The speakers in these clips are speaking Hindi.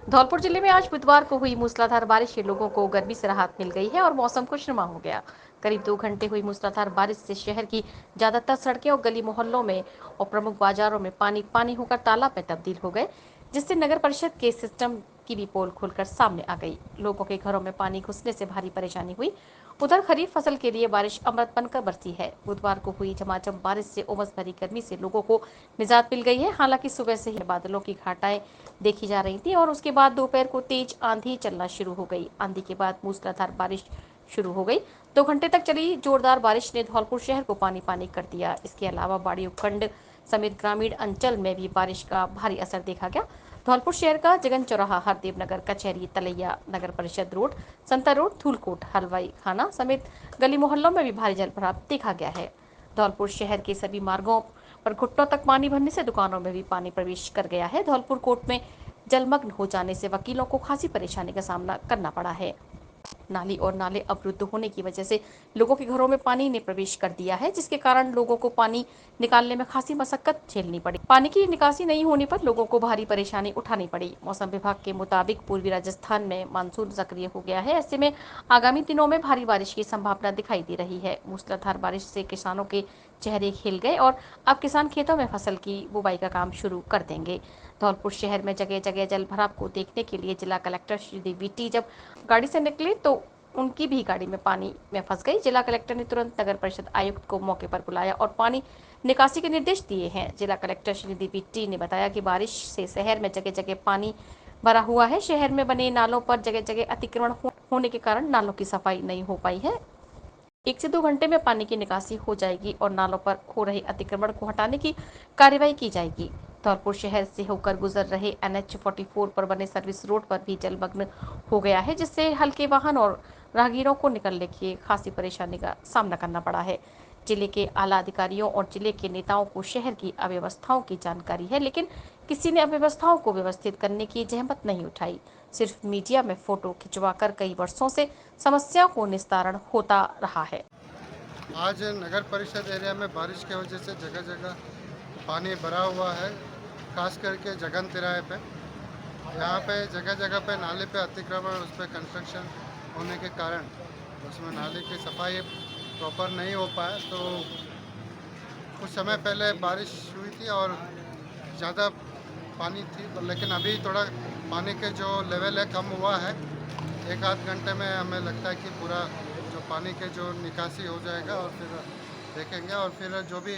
धौलपुर जिले में आज बुधवार को हुई मूसलाधार बारिश से लोगों को गर्मी से राहत मिल गई है और मौसम खुशनुमा हो गया। करीब 2 घंटे हुई मूसलाधार बारिश से शहर की ज्यादातर सड़कें और गली मोहल्लों में और प्रमुख बाजारों में पानी पानी होकर तालाब में तब्दील हो गए, जिससे नगर परिषद के सिस्टम की भी पोल खुलकर सामने आ गई। लोगों के घरों में पानी घुसने से भारी परेशानी हुई। उधर खरीफ फसल के लिए बारिश अमृत बनकर बरसी है। बुधवार को हुई झमाझम बारिश से उमस भरी गर्मी से लोगों को निजात मिल गई है। हालांकि सुबह से ही बादलों की घटाएं देखी जा रही थी और उसके बाद दोपहर को तेज आंधी चलना शुरू हो गई। आंधी के बाद मूसलाधार बारिश शुरू हो गई। 2 घंटे तक चली जोरदार बारिश ने धौलपुर शहर को पानी पानी कर दिया। इसके अलावा बाड़ी उपखंड समेत ग्रामीण अंचल में भी बारिश का भारी असर देखा गया। धौलपुर शहर का जगन चौराहा, हरदेव नगर, कचहरी, तलैया, नगर परिषद रोड, संता रोड, धूलकोट, हलवाई खाना समेत गली मोहल्लों में भी भारी जलभराव देखा गया है। धौलपुर शहर के सभी मार्गों पर घुटनों तक पानी भरने से दुकानों में भी पानी प्रवेश कर गया है। धौलपुर कोर्ट में जलमग्न हो जाने से वकीलों को खासी परेशानी का सामना करना पड़ा है। नाली और नाले अवरुद्ध होने की वजह से लोगों के घरों में पानी ने प्रवेश कर दिया है, जिसके कारण लोगों को पानी निकालने में खासी मशक्कत झेलनी पड़ी। पानी की निकासी नहीं होने पर लोगों को भारी परेशानी उठानी पड़ी। मौसम विभाग के मुताबिक पूर्वी राजस्थान में मानसून सक्रिय हो गया है। ऐसे में आगामी दिनों में भारी बारिश की संभावना दिखाई दे रही है। मूसलाधार बारिश से किसानों के चेहरे खिल गए और अब किसान खेतों में फसल की बुवाई का काम शुरू कर देंगे। धौलपुर शहर में जगह जगह जल भराव को देखने के लिए जिला कलेक्टर श्री देवीटी जब गाड़ी से निकली तो उनकी भी गाड़ी में पानी में फंस गई। जिला कलेक्टर ने तुरंत नगर परिषद आयुक्त को मौके पर बुलाया और पानी निकासी के निर्देश दिए हैं। जिला कलेक्टर श्री देवीटी ने बताया कि बारिश से शहर में जगह जगह पानी भरा हुआ है। शहर में बने नालों पर जगह जगह अतिक्रमण होने के कारण नालों की सफाई नहीं हो पाई है। 1 से 2 घंटे में पानी की निकासी हो जाएगी और नालों पर हो रहे अतिक्रमण को हटाने की कार्रवाई की जाएगी। धौलपुर शहर से होकर गुजर रहे NH-44 पर बने सर्विस रोड पर भी जलमग्न हो गया है, जिससे हल्के वाहन और राहगीरों को निकलने की खासी परेशानी का सामना करना पड़ा है। जिले के आला अधिकारियों और जिले के नेताओं को शहर की अव्यवस्थाओं की जानकारी है, लेकिन किसी ने अव्यवस्थाओं को व्यवस्थित करने की जहमत नहीं उठाई। सिर्फ मीडिया में फोटो खिंचवाकर कई वर्षों से समस्याओं को निस्तारण होता रहा है। आज नगर परिषद एरिया में बारिश की वजह से जगह जगह पानी भरा हुआ है, खास करके जगन तिराहे पे। यहाँ पे जगह जगह पे नाले पे अतिक्रमण, उस पर कंस्ट्रक्शन होने के कारण उसमें नाले की सफाई प्रॉपर नहीं हो पाया। तो कुछ समय पहले बारिश हुई थी और ज़्यादा पानी थी, लेकिन अभी थोड़ा पानी के जो लेवल है कम हुआ है। 1 आध घंटे में हमें लगता है कि पूरा जो पानी के जो निकासी हो जाएगा और फिर देखेंगे और फिर जो भी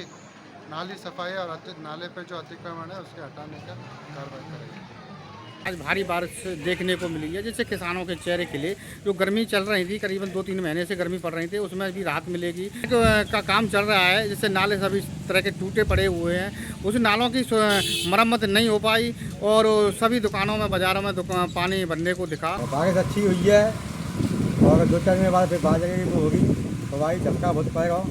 नाली सफाई और नाले पे जो अतिक्रमण है उसके हटाने का कार्रवाई करेंगे। आज भारी बारिश देखने को मिली है, जिससे किसानों के चेहरे खिले। जो गर्मी चल रही थी, करीबन 2-3 महीने से गर्मी पड़ रही थी, उसमें भी राहत मिलेगी। का काम चल रहा है, जिससे नाले सभी तरह के टूटे पड़े हुए हैं। उस नालों की मरम्मत नहीं हो पाई और सभी दुकानों में, बाजारों में पानी भरने को दिखा। बारिश अच्छी हुई है और 2-4 दिन बाद फिर बाढ़ लगेगी वो होगी, तो भाई झटका बहुत पड़ेगा।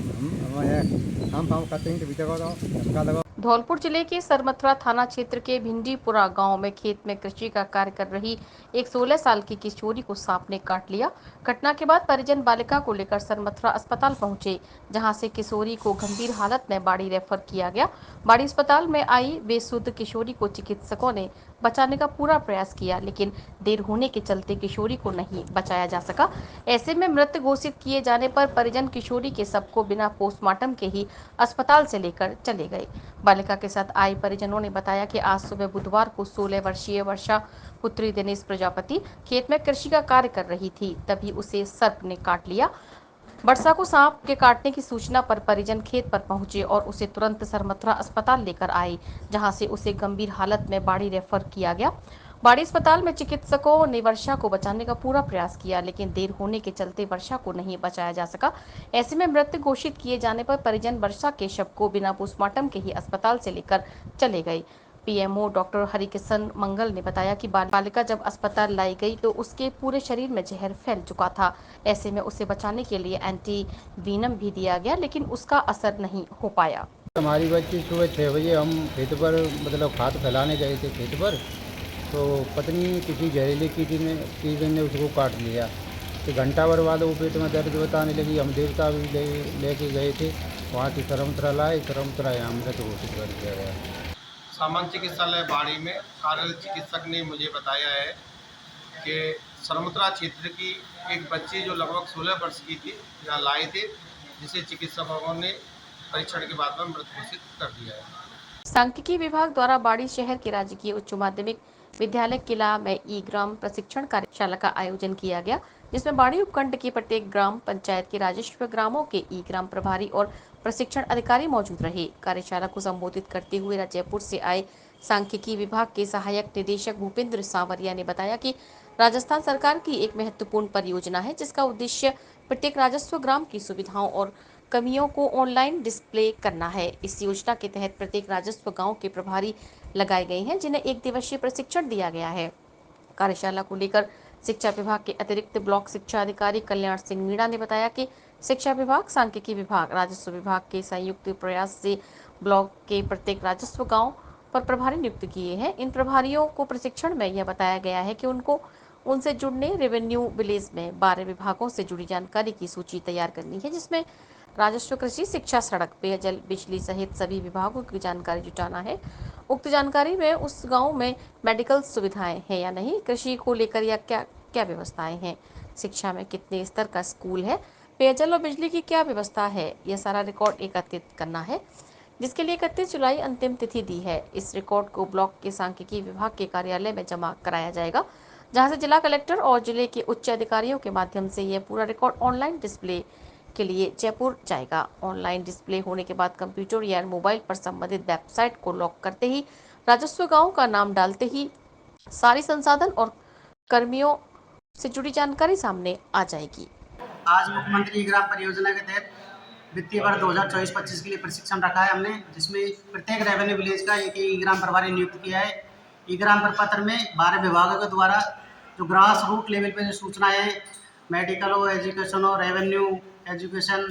हम काम करते हैं तो भीतर झटका लगा। धौलपुर जिले के सरमथुरा थाना क्षेत्र के भिंडीपुरा गांव में खेत में कृषि का कार्य कर रही एक 16 साल की किशोरी को सांप ने काट लिया। घटना के बाद परिजन बालिका को लेकर सरमथुरा अस्पताल पहुंचे, जहां से किशोरी को गंभीर हालत में बाड़ी रेफर किया गया। बाड़ी अस्पताल में आई बेसुध किशोरी को चिकित्सकों ने बचाने का पूरा प्रयास किया, लेकिन देर होने के चलते किशोरी को नहीं बचाया जा सका। ऐसे में मृत घोषित किए जाने पर परिजन किशोरी के शव को बिना पोस्टमार्टम के ही अस्पताल से लेकर चले गए। बालिका के साथ आए परिजनों ने बताया कि आज सुबह बुधवार को 16 वर्षीय वर्षा पुत्री दिनेश प्रजापति खेत में कृषि का कार्य कर रही थी, तभी उसे सर्प ने काट लिया। वर्षा को सांप के काटने की सूचना पर परिजन खेत पर पहुंचे और उसे तुरंत सरमथुरा अस्पताल लेकर आए, जहां से उसे गंभीर हालत में बाड़ी रेफर किया गया। बाड़ी अस्पताल में चिकित्सकों ने वर्षा को बचाने का पूरा प्रयास किया, लेकिन देर होने के चलते वर्षा को नहीं बचाया जा सका। ऐसे में मृत घोषित किए जाने पर परिजन वर्षा के शव को बिना पोस्टमार्टम के ही अस्पताल से लेकर चले गए। पीएमओ डॉक्टर हरिकिशन मंगल ने बताया कि बालिका जब अस्पताल लाई गई तो उसके पूरे शरीर में जहर फैल चुका था। ऐसे में उसे बचाने के लिए एंटीवीनम भी दिया गया, लेकिन उसका असर नहीं हो पाया। हमारी बच्ची सुबह 6 बजे हम खेत पर मतलब खाद फैलाने गए थे खेत पर, तो पत्नी किसी जहरीली कीड़े ने उसको काट लिया। तो घंटा भर बाद वो पेट में दर्द बताने लगी। हम देवता भी लेके गए थे, वहाँ की सरमथुरा लाए, सरमथुरा यहाँ मृत घोषित कर दिया गया। सामान्य चिकित्सालय बाड़ी में कार्यरत चिकित्सक ने मुझे बताया है कि सरमुत्रा क्षेत्र की एक बच्ची जो लगभग 16 वर्ष की थी यहाँ लाए थे, जिसे चिकित्सकों ने परीक्षण के बाद में मृत घोषित कर दिया है। सांख्यिकी विभाग द्वारा बाड़ी शहर के राजकीय उच्च माध्यमिक विद्यालय किला में ई ग्राम प्रशिक्षण कार्यशाला का आयोजन किया गया, जिसमें बाड़ी उपखंड की प्रत्येक ग्राम पंचायत के राजस्व ग्रामों के ई ग्राम प्रभारी और प्रशिक्षण अधिकारी मौजूद रहे। कार्यशाला को संबोधित करते हुए जयपुर से आए सांख्यिकी विभाग के सहायक निदेशक भूपेंद्र सांवरिया ने बताया कि राजस्थान सरकार की एक महत्वपूर्ण परियोजना है, जिसका उद्देश्य प्रत्येक राजस्व ग्राम की सुविधाओं और कमियों को ऑनलाइन डिस्प्ले करना है। इस योजना के तहत प्रत्येक राजस्व गांव के प्रभारी लगाए गए हैं, जिन्हें 1 दिवसीय प्रशिक्षण दिया गया है। कार्यशाला को लेकर शिक्षा विभाग के अतिरिक्त ब्लॉक शिक्षा अधिकारी कल्याण सिंह मीणा ने बताया कि शिक्षा विभाग, सांख्यिकी विभाग, राजस्व विभाग के संयुक्त प्रयास से ब्लॉक के प्रत्येक राजस्व गांव पर प्रभारी नियुक्त किए हैं। इन प्रभारियों को प्रशिक्षण में यह बताया गया है कि उनको उनसे जुड़ने रेवेन्यू विलेज में 12 विभागों से जुड़ी जानकारी की सूची तैयार करनी है, जिसमें राजस्व, कृषि, शिक्षा, सड़क, पेयजल, बिजली सहित सभी विभागों की जानकारी जुटाना है। उक्त जानकारी में उस गांव में मेडिकल सुविधाएं हैं या नहीं, कृषि को लेकर या क्या क्या व्यवस्थाएं हैं, शिक्षा में कितने स्तर का स्कूल है, पेयजल और बिजली की क्या व्यवस्था है, यह सारा रिकॉर्ड एकत्रित करना है, जिसके लिए 31 जुलाई अंतिम तिथि दी है। इस रिकॉर्ड को ब्लॉक के सांख्यिकी विभाग के कार्यालय में जमा कराया जाएगा, जहां से जिला कलेक्टर और जिले के उच्च अधिकारियों के माध्यम से यह पूरा रिकॉर्ड ऑनलाइन डिस्प्ले के लिए जयपुर जाएगा। ऑनलाइन डिस्प्ले होने के बाद कंप्यूटर या मोबाइल पर संबंधित वेबसाइट को लॉक करते ही राजस्व गांव का नाम डालते ही सारी संसाधन और कर्मियों से जुड़ी जानकारी सामने आ जाएगी। आज मुख्यमंत्री ई ग्राम परियोजना के तहत वित्तीय वर्ष 2024-25 के लिए प्रशिक्षण रखा है हमने, जिसमें प्रत्येक रेवेन्यू विलेज का एक ई ग्राम प्रभारी नियुक्त किया है। ई ग्राम प्रपत्र में 12 विभागों के द्वारा जो ग्रास रूट लेवल पे जो सूचनाएं मेडिकल हो, एजुकेशन हो, रेवेन्यू, एजुकेशन,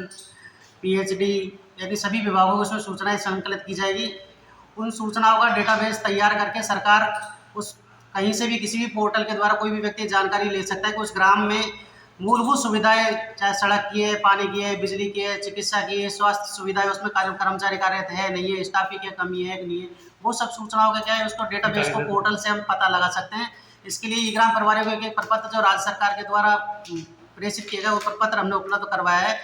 पीएचडी यदि सभी विभागों को उसमें सूचनाएं संकलित की जाएगी। उन सूचनाओं का डेटाबेस तैयार करके सरकार उस कहीं से भी किसी भी पोर्टल के द्वारा कोई भी व्यक्ति जानकारी ले सकता है कि उस ग्राम में मूलभूत सुविधाएं, चाहे सड़क की है, पानी की है, बिजली की है, चिकित्सा की है, स्वास्थ्य सुविधाएं, उसमें कर्मचारी कार्यरत है नहीं है, स्टाफ की क्या कमी है कि नहीं है, वो सब सूचनाओं का क्या है, उसको डेटाबेस को पोर्टल से हम पता लगा सकते हैं। इसके लिए ई ग्राम प्रभारियों को एक प्रपत्र जो राज्य सरकार के द्वारा प्रेषित किया गया वो प्रपत्र हमने उपलब्ध करवाया है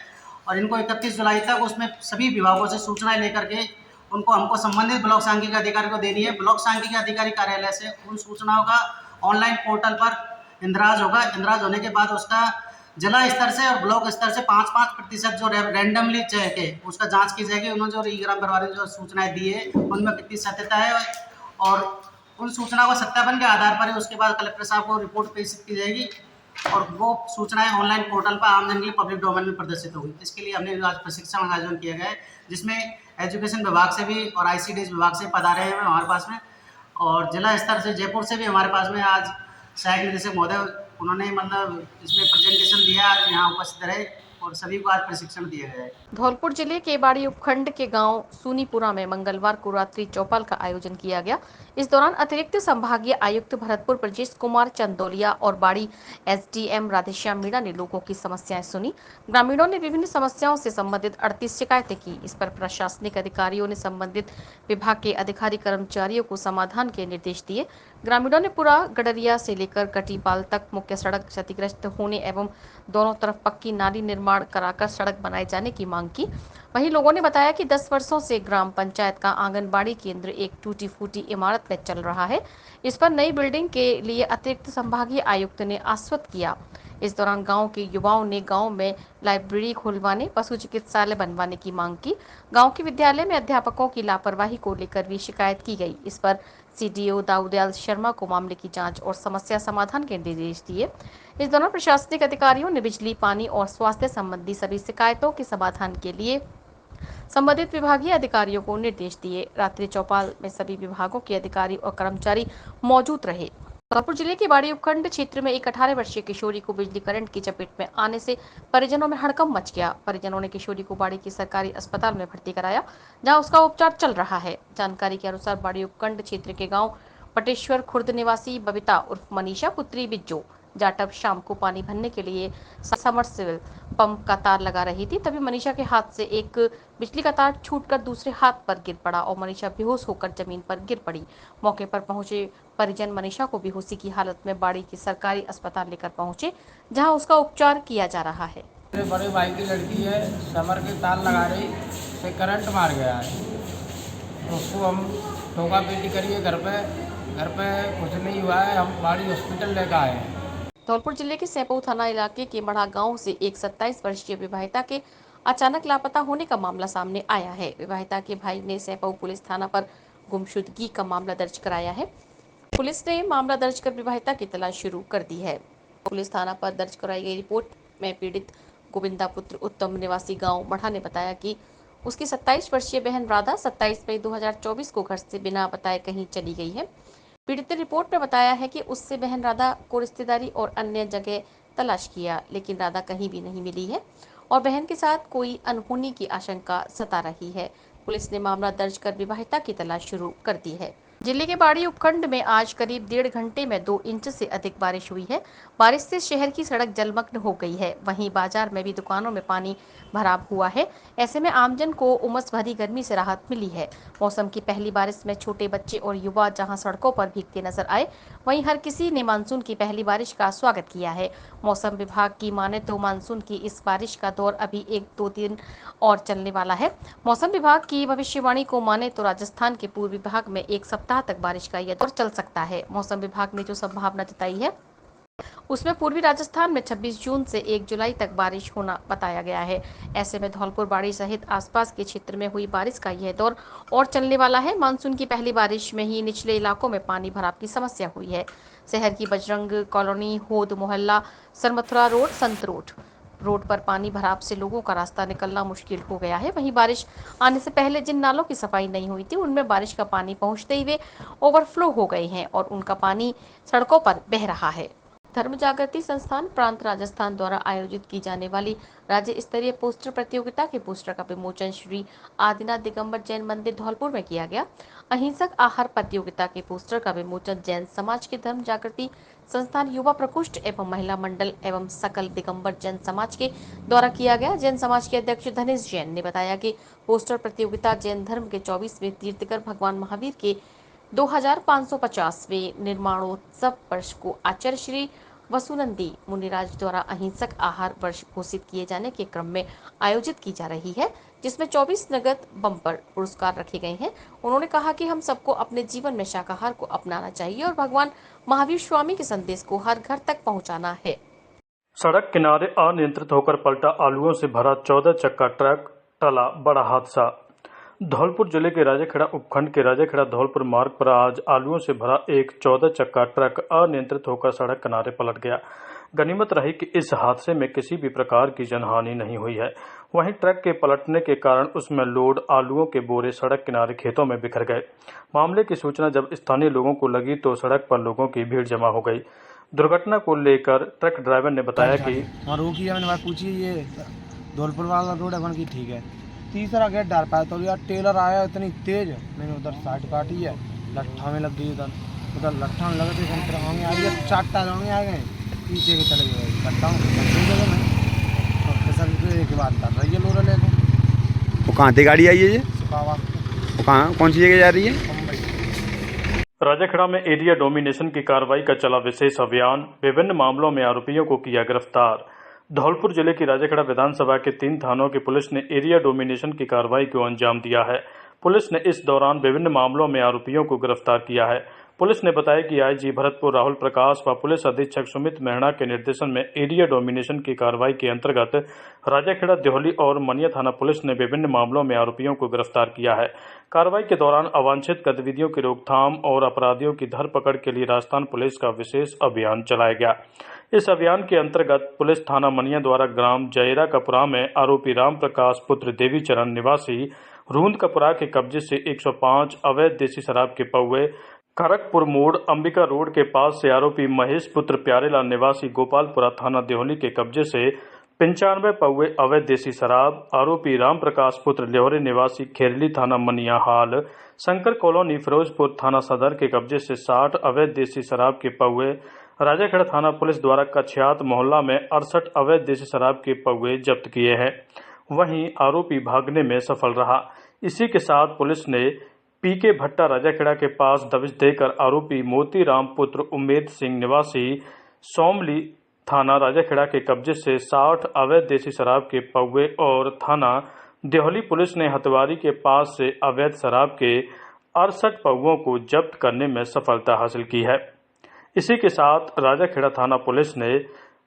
और इनको 31 जुलाई तक उसमें सभी विभागों से सूचनाएं लेकर के उनको हमको संबंधित ब्लॉक सांख्यिकी अधिकारी को देनी है। ब्लॉक सांख्यिकी अधिकारी कार्यालय से उन सूचनाओं का ऑनलाइन पोर्टल पर इंद्राज होगा। इंद्राज होने के बाद उसका जिला स्तर से और ब्लॉक स्तर से 5-5% जो रैंडमली चेक है उसका जांच की जाएगी। उन्होंने जो ई ग्राम प्रभारी ने जो सूचनाएं दी है उनमें कितनी सत्यता है और उन सूचनाओं का सत्यापन के आधार पर उसके बाद कलेक्टर साहब को रिपोर्ट प्रेषित की जाएगी और वो सूचनाएं ऑनलाइन पोर्टल पर आम जन के लिए पब्लिक डोमेन में प्रदर्शित होगी। इसके लिए हमने आज प्रशिक्षण का आयोजन किया गया है, जिसमें एजुकेशन विभाग से भी और आईसीडीएस विभाग से पधारे हैं हमारे पास में और जिला स्तर से जयपुर से भी हमारे पास में आज सहायक निदेशक महोदय उन्होंने मतलब इसमें प्रेजेंटेशन दिया, आज यहाँ उपस्थित रहे और सभी को आज प्रशिक्षण दिया गया है। धौलपुर जिले के बाड़ी उपखंड के गांव सुनीपुरा में मंगलवार को रात्रि चौपाल का आयोजन किया गया। इस दौरान अतिरिक्त संभागीय आयुक्त भरतपुर ब्रजेश कुमार चंदोलिया और बाड़ी एसडीएम राधेश्याम मीणा ने लोगों की समस्याएं सुनी। ग्रामीणों ने विभिन्न समस्याओं से संबंधित 38 शिकायतें की। इस पर प्रशासनिक अधिकारियों ने संबंधित विभाग के अधिकारी कर्मचारियों को समाधान के निर्देश दिए। ग्रामीणों ने पूरा गडरिया से लेकर कटीपाल तक मुख्य सड़क क्षतिग्रस्त होने एवं दोनों तरफ पक्की नाली निर्माण कराकर सड़क बनाए जाने की मांग की। वहीं लोगों ने बताया कि 10 वर्षों से ग्राम पंचायत का आंगनबाड़ी केंद्र एक टूटी फूटी इमारत में चल रहा है। इस पर नई बिल्डिंग के लिए अतिरिक्त संभागीय आयुक्त ने आश्वस्त किया। इस दौरान गांव के युवाओं ने गांव में लाइब्रेरी खुलवाने, पशु चिकित्सालय बनवाने की मांग की। गांव के विद्यालय में अध्यापकों की लापरवाही को लेकर भी शिकायत की गई। इस पर सीडीओ दाऊदयाल शर्मा को मामले की जांच और समस्या समाधान के निर्देश दिए। इस दौरान प्रशासनिक अधिकारियों ने बिजली, पानी और स्वास्थ्य संबंधी सभी शिकायतों के समाधान के लिए संबंधित विभागीय अधिकारियों को निर्देश दिए। रात्रि चौपाल में सभी विभागों के अधिकारी और कर्मचारी मौजूद रहे। धौलपुर जिले के बाड़ी उपखंड क्षेत्र में एक 18 वर्षीय किशोरी को बिजली करंट की चपेट में आने से परिजनों में हड़कंप मच गया। परिजनों ने किशोरी को बाड़ी के सरकारी अस्पताल में भर्ती कराया, जहां उसका उपचार चल रहा है। जानकारी के अनुसार बाड़ी उपखंड क्षेत्र के गांव पटेश्वर खुर्द निवासी बबीता उर्फ मनीषा पुत्री बिज्जो जाटव शाम को पानी भरने के लिए समरसेबल पंप का तार लगा रही थी, तभी मनीषा के हाथ से एक बिजली का तार छूटकर दूसरे हाथ पर गिर पड़ा और मनीषा बेहोश होकर जमीन पर गिर पड़ी। मौके पर पहुंचे परिजन मनीषा को बेहोशी की हालत में बाड़ी के सरकारी अस्पताल लेकर पहुंचे, जहां उसका उपचार किया जा रहा है। मेरे बड़े भाई की लड़की है, समर के तार लगा रही से करंट मार गया है, उसको हम ठोका पेटी करिए घर पे कुछ नहीं हुआ है, हम बाड़ी हॉस्पिटल लेकर आए हैं। धौलपुर जिले के सैपऊ थाना इलाके के मढ़ा गांव से एक 27 वर्षीय विवाहिता के अचानक लापता होने का मामला सामने आया है। विवाहिता के भाई ने सैपऊ पुलिस थाना पर गुमशुदगी का मामला दर्ज कराया है। पुलिस ने मामला दर्ज कर विवाहिता की तलाश शुरू कर दी है। पुलिस थाना पर दर्ज कराई गई रिपोर्ट में पीड़ित गोविंदा पुत्र उत्तम निवासी गाँव मढ़ा ने बताया कि उसकी 27 वर्षीय बहन राधा 27 मई 2024 को घर से बिना बताए कहीं चली गई है। पीड़ित ने रिपोर्ट में बताया है कि उससे बहन राधा को रिश्तेदारी और अन्य जगह तलाश किया, लेकिन राधा कहीं भी नहीं मिली है और बहन के साथ कोई अनहोनी की आशंका सता रही है। पुलिस ने मामला दर्ज कर विवाहिता की तलाश शुरू कर दी है। जिले के बाड़ी उपखंड में आज करीब 1.5 घंटे में 2 इंच से अधिक बारिश हुई है। बारिश से शहर की सड़क जलमग्न हो गई है। वहीं बाजार में भी दुकानों में पानी भराव हुआ है। ऐसे में आमजन को उमस भरी गर्मी से राहत मिली है। मौसम की पहली बारिश में छोटे बच्चे और युवा जहां सड़कों पर भीगते नजर आए, वहीं हर किसी ने मानसून की पहली बारिश का स्वागत किया है। मौसम विभाग की माने तो मानसून की इस बारिश का दौर अभी 1-2 दिन और चलने वाला है। मौसम विभाग की भविष्यवाणी को माने तो राजस्थान के पूर्वी भाग में 1 सप्ताह तक बारिश का यह दौर चल सकता है। मौसम विभाग ने जो संभावना जताई है उसमें पूर्वी राजस्थान में 26 जून से 1 जुलाई तक बारिश होना बताया गया है। ऐसे में धौलपुर बाड़ी सहित आसपास के क्षेत्र में हुई बारिश का यह दौर और चलने वाला है। मानसून की पहली बारिश में ही निचले इलाकों में पानी भराव की समस्या हुई है। शहर की बजरंग कॉलोनी, होद मोहल्ला, सरमथुरा रोड, संत रोड पर पानी भराव से लोगों का रास्ता निकलना मुश्किल हो गया है। वहीं बारिश आने से पहले जिन नालों की सफाई नहीं हुई थी, उनमें बारिश का पानी पहुंचते ही वे ओवरफ्लो हो गए हैं और उनका पानी सड़कों पर बह रहा है। धर्म जागृति संस्थान प्रांत राजस्थान द्वारा आयोजित की जाने वाली राज्य स्तरीय पोस्टर प्रतियोगिता के पोस्टर का विमोचन श्री आदिनाथ दिगंबर जैन मंदिर धौलपुर में किया गया। अहिंसक आहार प्रतियोगिता के पोस्टर का विमोचन जैन समाज के धर्म जागृति संस्थान युवा प्रकोष्ठ एवं महिला मंडल एवं सकल दिगंबर जैन समाज के द्वारा किया गया। जैन समाज के अध्यक्ष धनेश जैन ने बताया कि पोस्टर प्रतियोगिता जैन धर्म के 24वें तीर्थकर भगवान महावीर के 2550वें निर्माणोत्सव वर्ष को आचार्य श्री वसुनंदी मुनिराज द्वारा अहिंसक आहार वर्ष घोषित किए जाने के क्रम में आयोजित की जा रही है, जिसमें 24 नगद बम्पर पुरस्कार रखे गए हैं। उन्होंने कहा कि हम सबको अपने जीवन में शाकाहार को अपनाना चाहिए और भगवान महावीर स्वामी के संदेश को हर घर तक पहुंचाना है। सड़क किनारे अनियंत्रित होकर पलटा आलूओं से भरा 14 चक्का ट्रक, टला बड़ा हादसा। धौलपुर जिले के राजाखेड़ा उपखंड के राजाखेड़ा धौलपुर मार्ग पर आज आलूओं से भरा एक 14 चक्का ट्रक अनियंत्रित होकर सड़क किनारे पलट गया। गनीमत रही कि इस हादसे में किसी भी प्रकार की जनहानि नहीं हुई है। वहीं ट्रक के पलटने के कारण उसमें लोड आलूओं के बोरे सड़क किनारे खेतों में बिखर गए। मामले की सूचना जब स्थानीय लोगों को लगी तो सड़क पर लोगों की भीड़ जमा हो गई। दुर्घटना को लेकर ट्रक ड्राइवर ने बताया कि पूछिए ये धौलपुर वाला रोड है की ठीक है, तीसरा गेट डाल पाया तो यार टेलर आया इतनी तेज, मैंने उधर साइड काटी है, लट्ठा में लग गई, उधर लट्ठा में लगे थे, आगे आ गया, 4 टायर आगे आ गए, पीछे के चले गए, लट्ठा एक बात कर रही है लोरा लेकर। वो कहाँ से गाड़ी आई है ये? वो कहाँ, कौन सी जगह जा रही है? मुंबई। राजाखेड़ा में एरिया डोमिनेशन की कार्रवाई का चला विशेष अभियान, विभिन्न मामलों में आरोपियों को किया गिरफ्तार। धौलपुर जिले की राजाखेड़ा विधानसभा के 3 थानों की पुलिस ने एरिया डोमिनेशन की कार्रवाई को अंजाम दिया है। पुलिस ने इस दौरान विभिन्न मामलों में आरोपियों को गिरफ्तार किया है। पुलिस ने बताया कि आईजी भरतपुर राहुल प्रकाश व पुलिस अधीक्षक सुमित मेहरा के निर्देशन में एरिया डोमिनेशन की कार्रवाई के अंतर्गत राजाखेड़ा, देहली और मनिया थाना पुलिस ने विभिन्न मामलों में आरोपियों को गिरफ्तार किया है। कार्रवाई के दौरान अवांछित गतिविधियों की रोकथाम और अपराधियों की धरपकड़ के लिए राजस्थान पुलिस का विशेष अभियान चलाया गया। इस अभियान के अंतर्गत पुलिस थाना मनिया द्वारा ग्राम जयरा कपुरा में आरोपी राम प्रकाश पुत्र देवीचरण निवासी रूंद कपुरा के कब्जे से 105 अवैध देसी शराब के पौवे, खड़गपुर मोड़ अंबिका रोड के पास से आरोपी महेश पुत्र प्यारेलाल निवासी गोपालपुरा थाना देहली के कब्जे से 95 पौवे अवैध देसी शराब, आरोपी राम प्रकाश पुत्र लेहरे निवासी खेरली थाना मनिया हाल, शंकर कॉलोनी फिरोजपुर थाना सदर के कब्जे से 60 अवैध देसी शराब के पौवे, राजाखेड़ा थाना पुलिस द्वारा कछियात मोहल्ला में 68 अवैध देसी शराब के पौवे जब्त किए हैं। वहीं आरोपी भागने में सफल रहा। इसी के साथ पुलिस ने पीके भट्टा राजाखेड़ा के पास दबिश देकर आरोपी मोतीराम पुत्र उम्मेद सिंह निवासी सोमली थाना राजाखेड़ा के कब्जे से 60 अवैध देसी शराब के पौवे और थाना देहली पुलिस ने हथवारी के पास से अवैध शराब के 68 पौवों को जब्त करने में सफलता हासिल की है। इसी के साथ राजाखेड़ा थाना पुलिस ने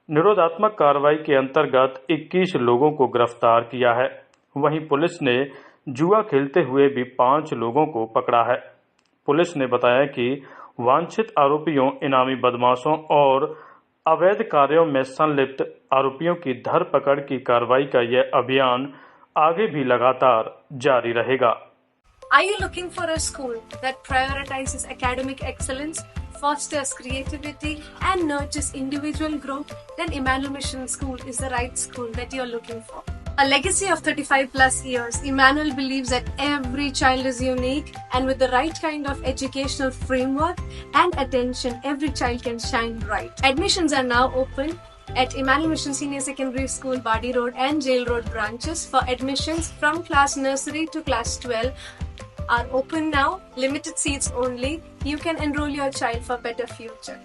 निरोधात्मक कार्रवाई के अंतर्गत 21 लोगों को गिरफ्तार किया है। वहीं पुलिस ने जुआ खेलते हुए भी 5 लोगों को पकड़ा है। पुलिस ने बताया कि वांछित आरोपियों, इनामी बदमाशों और अवैध कार्यों में संलिप्त आरोपियों की धरपकड़ की कार्रवाई का यह अभियान आगे भी लगातार जारी रहेगा। Are you looking for a school that prioritizes academic excellence, fosters creativity and nurtures individual growth? Then Emmanuel Mission School is the right school that you're looking for. A legacy of 35 plus years, Emmanuel believes that every child is unique, and with the right kind of educational framework and attention, every child can shine bright. Admissions are now open at Emmanuel Mission Senior Secondary School, Badi Road and Jail Road branches. For admissions from class nursery to class 12 are open now. Limited seats only. You can enroll your child for better future.